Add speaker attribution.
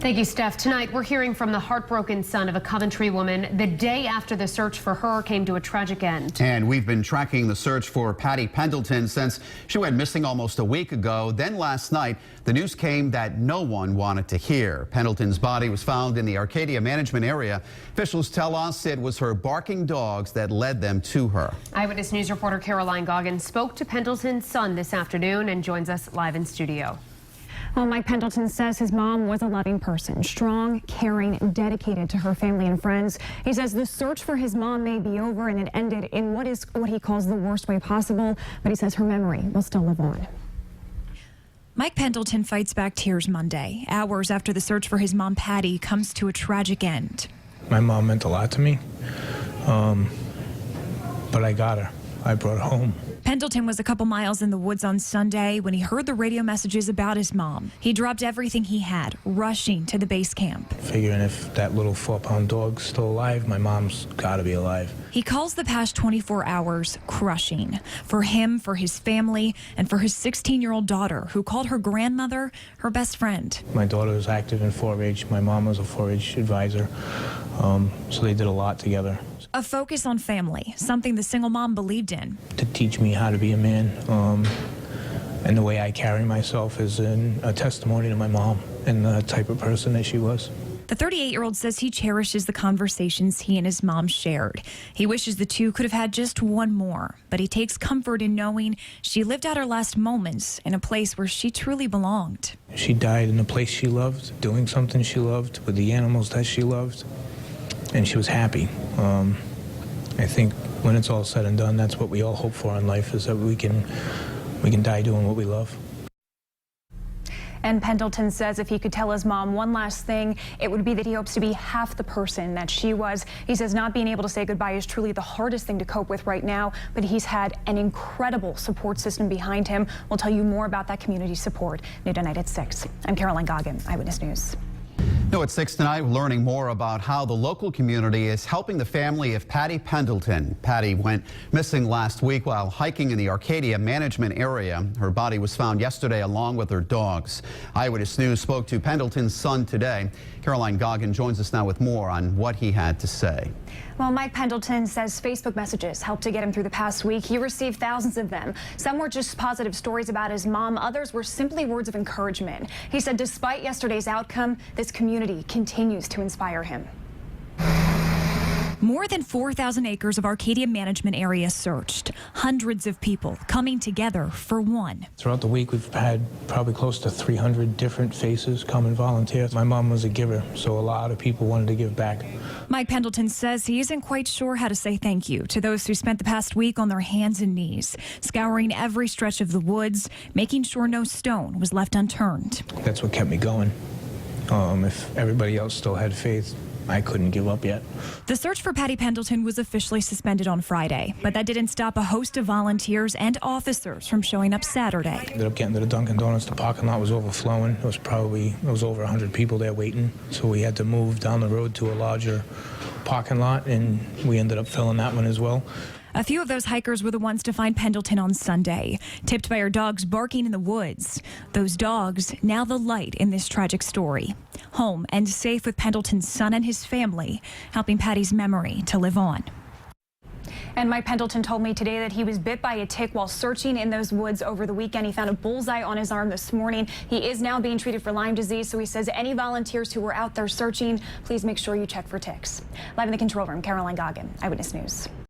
Speaker 1: Thank you, Steph. Tonight, we're hearing from the heartbroken son of a Coventry woman the day after the search for her came to a tragic end.
Speaker 2: And we've been tracking the search for Patty Pendleton since she went missing almost a week ago. Then last night, the news came that no one wanted to hear. Pendleton's body was found in the Arcadia management area. Officials tell us it was her barking dogs that led them to her.
Speaker 1: Eyewitness News reporter Caroline Goggins spoke to Pendleton's son this afternoon and joins us live in studio.
Speaker 3: Well, Mike Pendleton says his mom was a loving person, strong, caring, dedicated to her family and friends. He says the search for his mom may be over and it ended in what he calls the worst way possible, but he says her memory will still live on.
Speaker 4: Mike Pendleton fights back tears Monday, hours after the search for his mom, Patty, comes to a tragic end.
Speaker 5: My mom meant a lot to me, but I got her. I brought her home.
Speaker 4: Pendleton was a couple miles in the woods on Sunday when he heard the radio messages about his mom. He dropped everything he had, rushing to the base camp.
Speaker 5: Figuring if that little 4-pound dog's still alive, my mom's got to be alive.
Speaker 4: He calls the past 24 hours crushing. For him, for his family, and for his 16-year-old daughter, who called her grandmother her best friend.
Speaker 5: My daughter was active in 4-H. My mom was a 4-H advisor, so they did a lot together.
Speaker 4: A focus on family, something the single mom believed in.
Speaker 5: To teach me how to be a man, and the way I carry myself is a testimony to my mom and the type of person that she was.
Speaker 4: The 38-year-old says he cherishes the conversations he and his mom shared. He wishes the two could have had just one more, but he takes comfort in knowing she lived out her last moments in a place where she truly belonged.
Speaker 5: She died in a place she loved, doing something she loved, with the animals that she loved, and she was happy. I think when it's all said and done, that's what we all hope for in life, is that we can die doing what we love.
Speaker 3: And Pendleton says if he could tell his mom one last thing, it would be that he hopes to be half the person that she was. He says not being able to say goodbye is truly the hardest thing to cope with right now, but he's had an incredible support system behind him. We'll tell you more about that community support new tonight at 6. I'm Caroline Goggins, Eyewitness News.
Speaker 2: At 6 tonight, we're learning more about how the local community is helping the family of Patty Pendleton. Patty went missing last week while hiking in the Arcadia management area. Her body was found yesterday along with her dogs. Eyewitness News spoke to Pendleton's son today. Caroline Goggins joins us now with more on what he had to say.
Speaker 3: Well, Mike Pendleton says Facebook messages helped to get him through the past week. He received thousands of them. Some were just positive stories about his mom. Others were simply words of encouragement. He said despite yesterday's outcome, this community continues to inspire him.
Speaker 4: More than 4,000 acres of Arcadia management area searched. Hundreds of people coming together for one.
Speaker 5: Throughout the week, we've had probably close to 300 different faces come and volunteer. My mom was a giver, so a lot of people wanted to give back.
Speaker 4: Mike Pendleton says he isn't quite sure how to say thank you to those who spent the past week on their hands and knees, scouring every stretch of the woods, making sure no stone was left unturned.
Speaker 5: That's what kept me going. If everybody else still had faith, I couldn't give up yet.
Speaker 4: The search for Patty Pendleton was officially suspended on Friday, but that didn't stop a host of volunteers and officers from showing up Saturday.
Speaker 5: Ended up getting to the Dunkin' Donuts. The parking lot was overflowing. It was over 100 people there waiting. So we had to move down the road to a larger parking lot, and we ended up filling that one as well.
Speaker 4: A few of those hikers were the ones to find Pendleton on Sunday, tipped by her dogs barking in the woods. Those dogs, now the light in this tragic story. Home and safe with Pendleton's son and his family, helping Patty's memory to live on.
Speaker 3: And Mike Pendleton told me today that he was bit by a tick while searching in those woods over the weekend. He found a bullseye on his arm this morning. He is now being treated for Lyme disease, so he says any volunteers who were out there searching, please make sure you check for ticks. Live in the control room, Caroline Goggins, Eyewitness News.